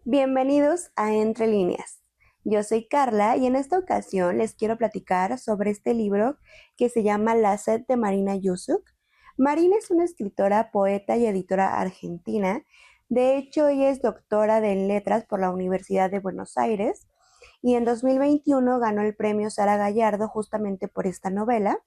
Bienvenidos a Entre Líneas. Yo soy Carla y en esta ocasión les quiero platicar sobre este libro que se llama La sed de Marina Yusuk. Marina es una escritora, poeta y editora argentina. De hecho, ella es doctora en letras por la Universidad de Buenos Aires y en 2021 ganó el premio Sara Gallardo justamente por esta novela.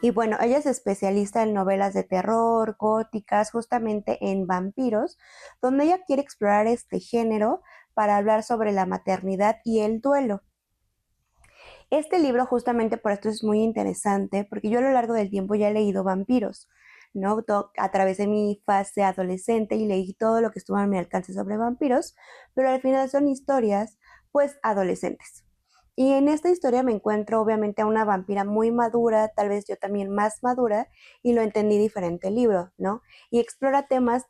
Y bueno, ella es especialista en novelas de terror, góticas, justamente en vampiros, donde ella quiere explorar este género para hablar sobre la maternidad y el duelo. Este libro justamente por esto es muy interesante, porque yo a lo largo del tiempo ya he leído vampiros, ¿no? A través de mi fase adolescente y leí todo lo que estuvo a mi alcance sobre vampiros, pero al final son historias, pues, adolescentes. Y en esta historia me encuentro obviamente a una vampira muy madura, tal vez yo también más madura, y lo entendí diferente el libro, ¿no? Y explora temas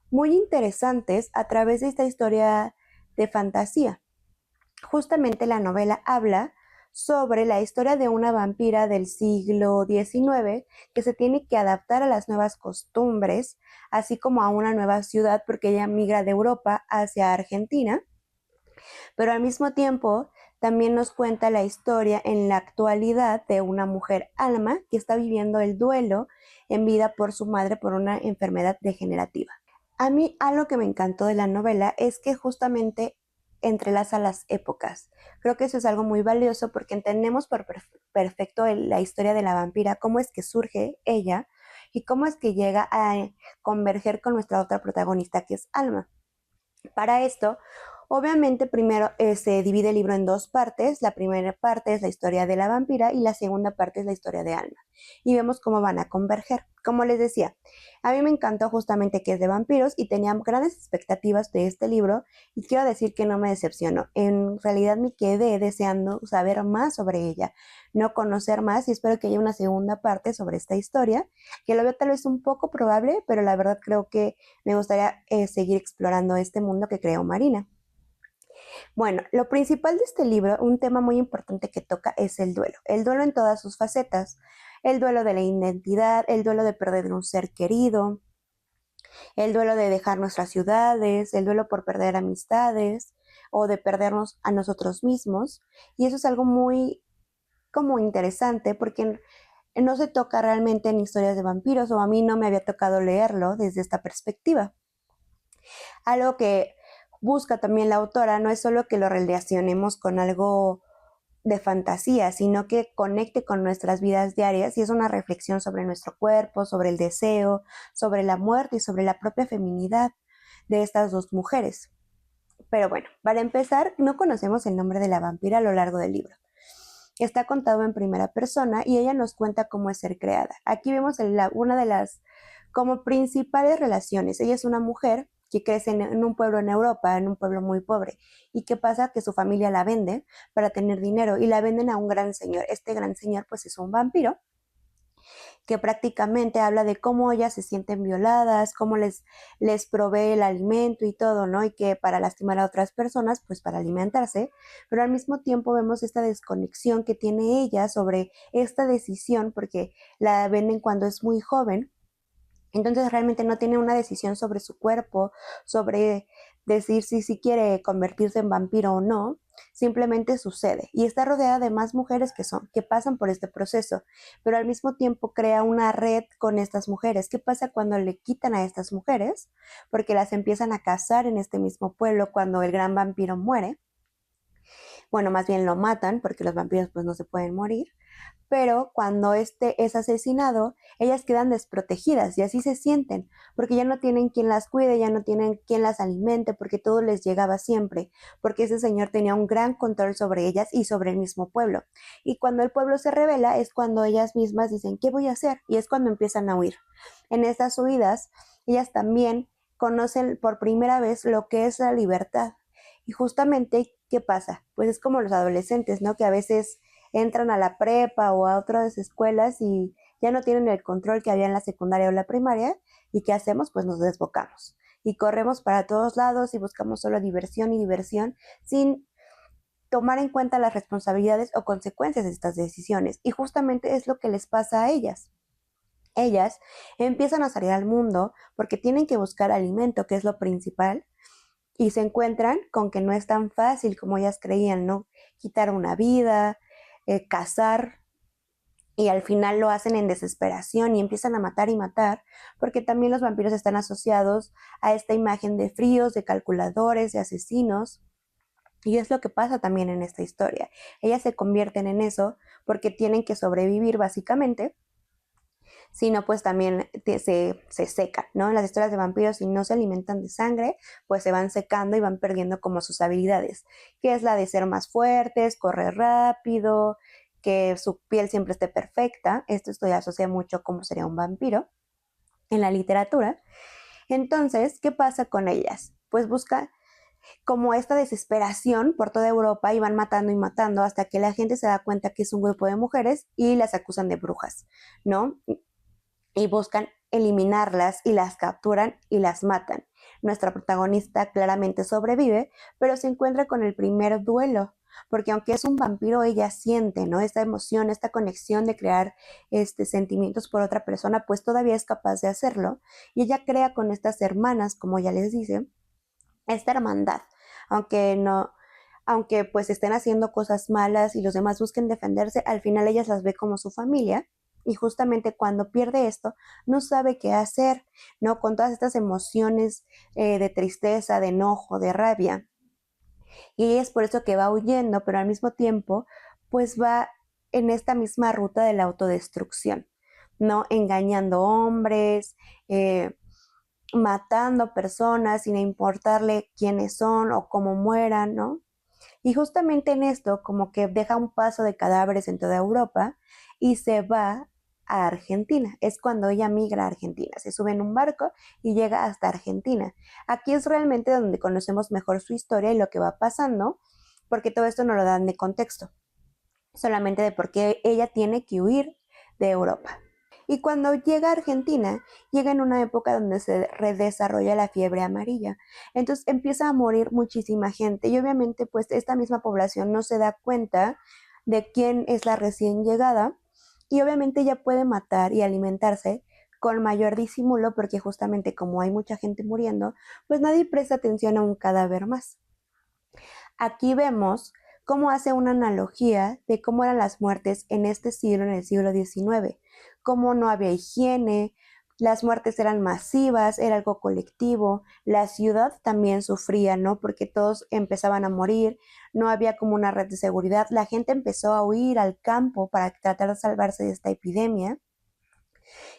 muy interesantes a través de esta historia de fantasía. Justamente la novela habla sobre la historia de una vampira del siglo XIX que se tiene que adaptar a las nuevas costumbres, así como a una nueva ciudad porque ella migra de Europa hacia Argentina, pero al mismo tiempo también nos cuenta la historia en la actualidad de una mujer alma que está viviendo el duelo en vida por su madre por una enfermedad degenerativa. A mí algo que me encantó de la novela es que justamente entrelaza las épocas. Creo que eso es algo muy valioso porque entendemos por perfecto la historia de la vampira, cómo es que surge ella y cómo es que llega a converger con nuestra otra protagonista que es Alma. Para esto, obviamente primero se divide el libro en dos partes. La primera parte es la historia de la vampira y la segunda parte es la historia de Alma. Y vemos cómo van a converger. Como les decía, a mí me encantó justamente que es de vampiros y tenía grandes expectativas de este libro y quiero decir que no me decepcionó. En realidad me quedé deseando saber más sobre ella, no conocer más y espero que haya una segunda parte sobre esta historia, que lo veo tal vez un poco probable, pero la verdad creo que me gustaría seguir explorando este mundo que creó Marina. Bueno, lo principal de este libro, un tema muy importante que toca es el duelo en todas sus facetas, el duelo de la identidad, el duelo de perder un ser querido, el duelo de dejar nuestras ciudades, el duelo por perder amistades o de perdernos a nosotros mismos. Y eso es algo muy como interesante porque no se toca realmente en historias de vampiros o a mí no me había tocado leerlo desde esta perspectiva. Algo que busca también la autora no es solo que lo relacionemos con algo de fantasía, sino que conecte con nuestras vidas diarias y es una reflexión sobre nuestro cuerpo, sobre el deseo, sobre la muerte y sobre la propia feminidad de estas dos mujeres. Pero bueno, para empezar, no conocemos el nombre de la vampira a lo largo del libro. Está contado en primera persona y ella nos cuenta cómo es ser creada. Aquí vemos una de las como principales relaciones. Ella es una mujer que crece en un pueblo en Europa, en un pueblo muy pobre. ¿Y qué pasa? Que su familia la vende para tener dinero y la venden a un gran señor. Este gran señor pues es un vampiro que prácticamente habla de cómo ellas se sienten violadas, cómo les provee el alimento y todo, ¿no? Y que para lastimar a otras personas, pues para alimentarse, pero al mismo tiempo vemos esta desconexión que tiene ella sobre esta decisión, porque la venden cuando es muy joven. Entonces realmente no tiene una decisión sobre su cuerpo, sobre decir si quiere convertirse en vampiro o no, simplemente sucede y está rodeada de más mujeres que pasan por este proceso, pero al mismo tiempo crea una red con estas mujeres. ¿Qué pasa cuando le quitan a estas mujeres? Porque las empiezan a cazar en este mismo pueblo cuando el gran vampiro muere. Bueno, más bien lo matan porque los vampiros pues no se pueden morir, pero cuando este es asesinado, ellas quedan desprotegidas y así se sienten, porque ya no tienen quien las cuide, ya no tienen quien las alimente, porque todo les llegaba siempre, porque ese señor tenía un gran control sobre ellas y sobre el mismo pueblo. Y cuando el pueblo se rebela es cuando ellas mismas dicen, ¿qué voy a hacer? Y es cuando empiezan a huir. En estas huidas, ellas también conocen por primera vez lo que es la libertad. Y justamente, ¿qué pasa? Pues es como los adolescentes, ¿no? Que a veces entran a la prepa o a otras escuelas y ya no tienen el control que había en la secundaria o la primaria. ¿Y qué hacemos? Pues nos desbocamos. y corremos para todos lados y buscamos solo diversión y diversión sin tomar en cuenta las responsabilidades o consecuencias de estas decisiones. Y justamente es lo que les pasa a ellas. Ellas empiezan a salir al mundo porque tienen que buscar alimento, que es lo principal, y se encuentran con que no es tan fácil como ellas creían, ¿no? Quitar una vida, cazar, y al final lo hacen en desesperación y empiezan a matar y matar, porque también los vampiros están asociados a esta imagen de fríos, de calculadores, de asesinos. Y es lo que pasa también en esta historia. Ellas se convierten en eso porque tienen que sobrevivir básicamente, sino pues también se secan, ¿no? En las historias de vampiros, si no se alimentan de sangre, pues se van secando y van perdiendo como sus habilidades, que es la de ser más fuertes, correr rápido, que su piel siempre esté perfecta. Esto ya asocia mucho a cómo sería un vampiro en la literatura. Entonces, ¿qué pasa con ellas? Pues busca como esta desesperación por toda Europa y van matando y matando hasta que la gente se da cuenta que es un grupo de mujeres y las acusan de brujas, ¿no? Y buscan eliminarlas y las capturan y las matan. Nuestra protagonista claramente sobrevive, pero se encuentra con el primer duelo, porque aunque es un vampiro, ella siente, ¿no? Esta emoción, esta conexión de crear sentimientos por otra persona, pues todavía es capaz de hacerlo. Y ella crea con estas hermanas, como ya les dice, esta hermandad, aunque no, aunque pues estén haciendo cosas malas y los demás busquen defenderse, al final ellas las ve como su familia. Y justamente cuando pierde esto, no sabe qué hacer, ¿no? Con todas estas emociones de tristeza, de enojo, de rabia. Y es por eso que va huyendo, pero al mismo tiempo, pues va en esta misma ruta de la autodestrucción, ¿no? Engañando hombres, matando personas sin importarle quiénes son o cómo mueran, ¿no? Y justamente en esto, como que deja un paso de cadáveres en toda Europa y se va a Argentina. Es cuando ella migra a Argentina. Se sube en un barco y llega hasta Argentina. Aquí es realmente donde conocemos mejor su historia y lo que va pasando, porque todo esto no lo dan de contexto, solamente de por qué ella tiene que huir de Europa. Y cuando llega a Argentina, llega en una época donde se redesarrolla la fiebre amarilla. Entonces empieza a morir muchísima gente y obviamente pues esta misma población no se da cuenta de quién es la recién llegada y obviamente ella puede matar y alimentarse con mayor disimulo porque justamente como hay mucha gente muriendo, pues nadie presta atención a un cadáver más. Aquí vemos cómo hace una analogía de cómo eran las muertes en este siglo, en el siglo XIX, cómo no había higiene, las muertes eran masivas, era algo colectivo, la ciudad también sufría, ¿no? Porque todos empezaban a morir, no había como una red de seguridad, la gente empezó a huir al campo para tratar de salvarse de esta epidemia.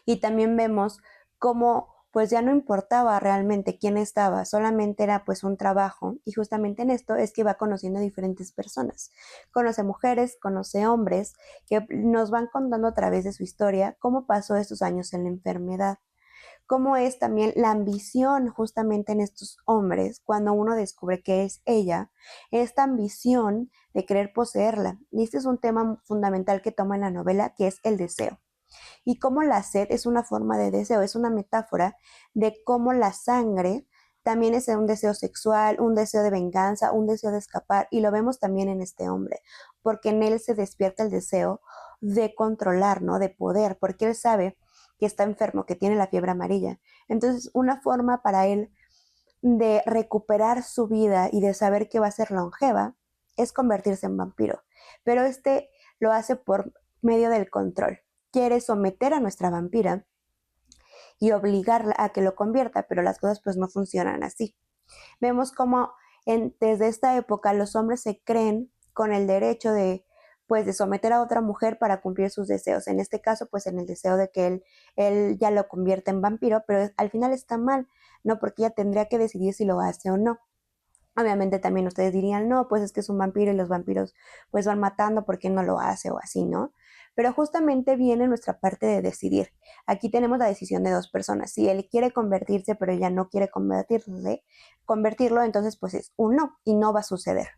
Y también vemos cómo pues ya no importaba realmente quién estaba, solamente era pues un trabajo y justamente en esto es que va conociendo a diferentes personas. Conoce mujeres, conoce hombres que nos van contando a través de su historia cómo pasó estos años en la enfermedad, cómo es también la ambición justamente en estos hombres cuando uno descubre que es ella, esta ambición de querer poseerla. Y este es un tema fundamental que toma en la novela que es el deseo y cómo la sed es una forma de deseo, es una metáfora de cómo la sangre también es un deseo sexual, un deseo de venganza, un deseo de escapar, y lo vemos también en este hombre, porque en él se despierta el deseo de controlar, ¿no? De poder, porque él sabe que está enfermo, que tiene la fiebre amarilla. Entonces, una forma para él de recuperar su vida y de saber que va a ser longeva es convertirse en vampiro. Pero lo hace por medio del control. Quiere someter a nuestra vampira y obligarla a que lo convierta, pero las cosas pues no funcionan así. Vemos cómo desde esta época los hombres se creen con el derecho de someter a otra mujer para cumplir sus deseos. En este caso, pues en el deseo de que él ya lo convierta en vampiro, pero al final está mal, ¿no? Porque ella tendría que decidir si lo hace o no. Obviamente también ustedes dirían, no, pues es que es un vampiro y los vampiros pues van matando porque no lo hace o así, ¿no? Pero justamente viene nuestra parte de decidir. Aquí tenemos la decisión de dos personas. Si él quiere convertirse pero ella no quiere convertirlo, entonces pues es un no y no va a suceder.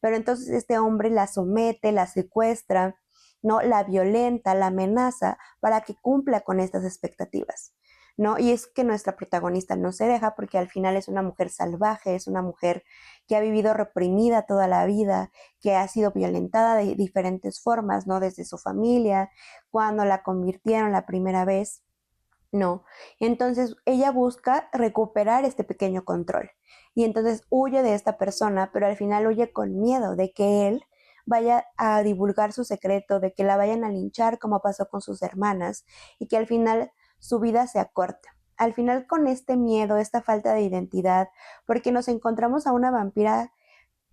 Pero entonces este hombre la somete, la secuestra, ¿no? La violenta, la amenaza para que cumpla con estas expectativas. ¿no? Y es que nuestra protagonista no se deja porque al final es una mujer salvaje, es una mujer que ha vivido reprimida toda la vida, que ha sido violentada de diferentes formas, ¿no? Desde su familia, cuando la convirtieron la primera vez. No, entonces ella busca recuperar este pequeño control y entonces huye de esta persona, pero al final huye con miedo de que él vaya a divulgar su secreto, de que la vayan a linchar como pasó con sus hermanas y que al final su vida se acorte. Al final con este miedo, esta falta de identidad, porque nos encontramos a una vampira,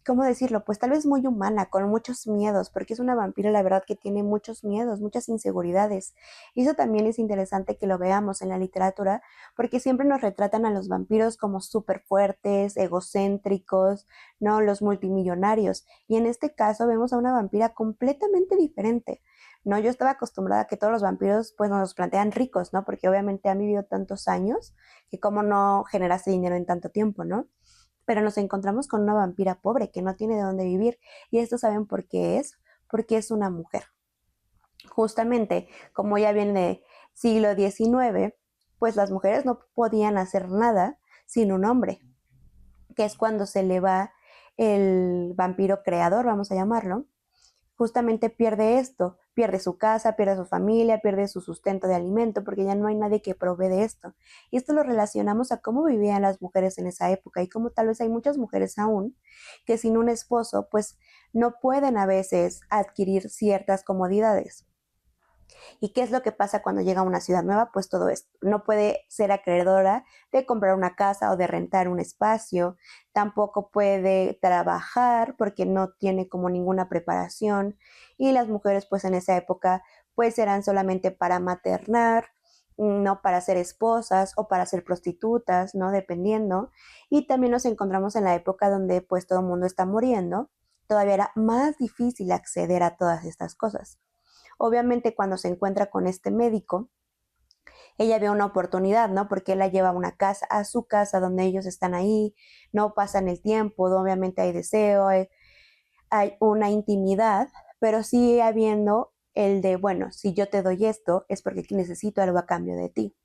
¿cómo decirlo? Pues tal vez muy humana, con muchos miedos, porque es una vampira, la verdad, que tiene muchos miedos, muchas inseguridades. Y eso también es interesante que lo veamos en la literatura, porque siempre nos retratan a los vampiros como súper fuertes, egocéntricos, ¿no? Los multimillonarios. Y en este caso vemos a una vampira completamente diferente. No, yo estaba acostumbrada a que todos los vampiros pues nos los plantean ricos, ¿no? Porque obviamente han vivido tantos años que cómo no generaste dinero en tanto tiempo, ¿no? Pero nos encontramos con una vampira pobre que no tiene de dónde vivir. Y esto saben por qué es, porque es una mujer. Justamente, como ya viene de siglo XIX, pues las mujeres no podían hacer nada sin un hombre, que es cuando se le va el vampiro creador, vamos a llamarlo, justamente pierde esto, pierde su casa, pierde su familia, pierde su sustento de alimento, porque ya no hay nadie que provee de esto. Y esto lo relacionamos a cómo vivían las mujeres en esa época y cómo tal vez hay muchas mujeres aún que sin un esposo, pues no pueden a veces adquirir ciertas comodidades. ¿Y qué es lo que pasa cuando llega a una ciudad nueva? Pues todo esto. No puede ser acreedora de comprar una casa o de rentar un espacio. Tampoco puede trabajar porque no tiene como ninguna preparación. Y las mujeres pues en esa época pues eran solamente para maternar, no para ser esposas o para ser prostitutas, ¿no? Dependiendo. Y también nos encontramos en la época donde pues todo el mundo está muriendo. Todavía era más difícil acceder a todas estas cosas. Obviamente cuando se encuentra con este médico, ella ve una oportunidad, ¿no? Porque él la lleva a una casa, a su casa donde ellos están ahí, no pasan el tiempo, obviamente hay deseo, hay una intimidad, pero sigue habiendo el de, bueno, si yo te doy esto es porque necesito algo a cambio de ti.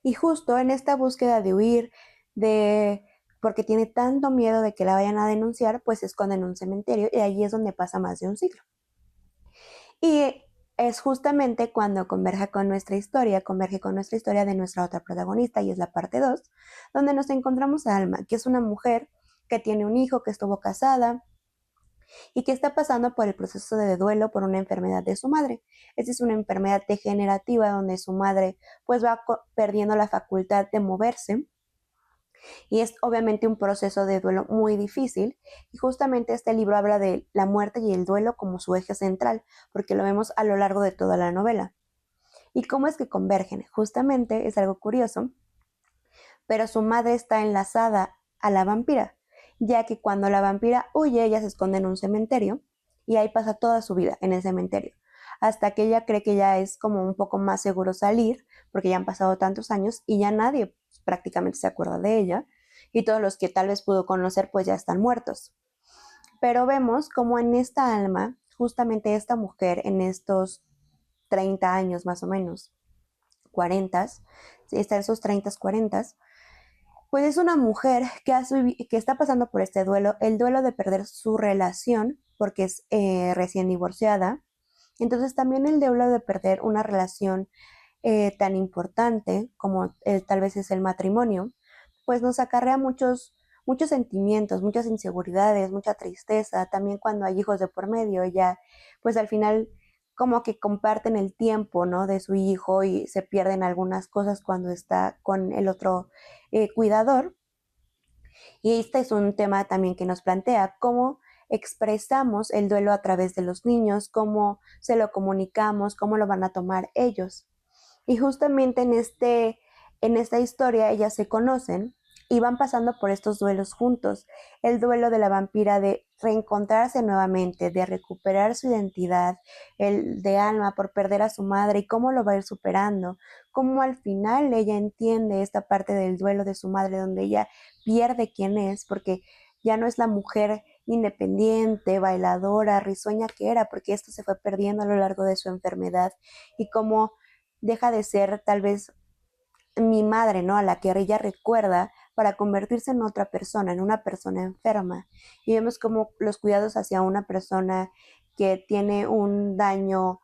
Y justo en esta búsqueda de huir, de porque tiene tanto miedo de que la vayan a denunciar, pues se esconde en un cementerio y ahí es donde pasa más de un siglo. Y es justamente cuando converge con nuestra historia de nuestra otra protagonista, y es la parte 2 donde nos encontramos a Alma, que es una mujer que tiene un hijo, que estuvo casada y que está pasando por el proceso de duelo por una enfermedad de su madre. Esta es una enfermedad degenerativa donde su madre pues va perdiendo la facultad de moverse y es obviamente un proceso de duelo muy difícil y justamente este libro habla de la muerte y el duelo como su eje central, porque lo vemos a lo largo de toda la novela. ¿Y cómo es que convergen? Justamente es algo curioso, pero su madre está enlazada a la vampira, ya que cuando la vampira huye, ella se esconde en un cementerio y ahí pasa toda su vida en el cementerio, hasta que ella cree que ya es como un poco más seguro salir, porque ya han pasado tantos años y ya nadie prácticamente se acuerda de ella, y todos los que tal vez pudo conocer pues ya están muertos. Pero vemos como en esta alma, justamente esta mujer en estos 30 años más o menos, 40, está en esos 30, 40, pues es una mujer que está pasando por este duelo, el duelo de perder su relación, porque es recién divorciada. Entonces también el duelo de perder una relación tan importante como tal vez es el matrimonio, pues nos acarrea muchos sentimientos, muchas inseguridades, mucha tristeza. También cuando hay hijos de por medio, ella pues al final como que comparten el tiempo, ¿no? De su hijo y se pierden algunas cosas cuando está con el otro cuidador. Y este es un tema también que nos plantea cómo expresamos el duelo a través de los niños, cómo se lo comunicamos, cómo lo van a tomar ellos. Y justamente en esta historia ellas se conocen y van pasando por estos duelos juntos. El duelo de la vampira de reencontrarse nuevamente, de recuperar su identidad, el de Alma por perder a su madre y cómo lo va a ir superando, cómo al final ella entiende esta parte del duelo de su madre donde ella pierde quién es, porque ya no es la mujer independiente, bailadora, risueña que era, porque esto se fue perdiendo a lo largo de su enfermedad y cómo deja de ser tal vez mi madre, ¿no? A la que ella recuerda para convertirse en otra persona, en una persona enferma. Y vemos como los cuidados hacia una persona que tiene un daño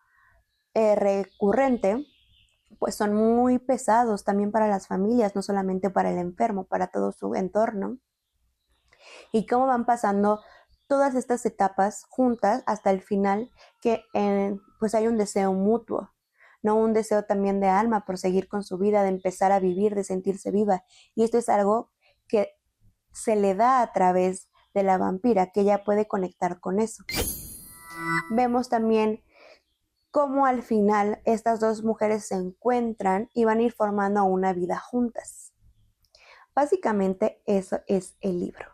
recurrente, pues son muy pesados también para las familias, no solamente para el enfermo, para todo su entorno. Y cómo van pasando todas estas etapas juntas hasta el final, que pues hay un deseo mutuo, ¿no? Un deseo también de alma por seguir con su vida, de empezar a vivir, de sentirse viva. Y esto es algo que se le da a través de la vampira, que ella puede conectar con eso. Vemos también cómo al final estas dos mujeres se encuentran y van a ir formando una vida juntas. Básicamente eso es el libro.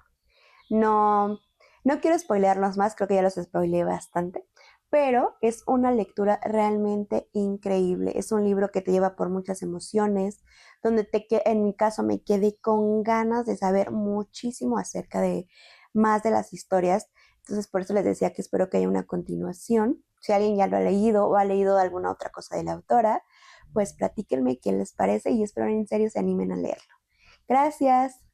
No, no quiero spoilearlos más, creo que ya los spoileé bastante, pero es una lectura realmente increíble. Es un libro que te lleva por muchas emociones, donde en mi caso me quedé con ganas de saber muchísimo acerca de más de las historias. Entonces por eso les decía que espero que haya una continuación. Si alguien ya lo ha leído o ha leído alguna otra cosa de la autora, pues platíquenme qué les parece y espero en serio se animen a leerlo. Gracias.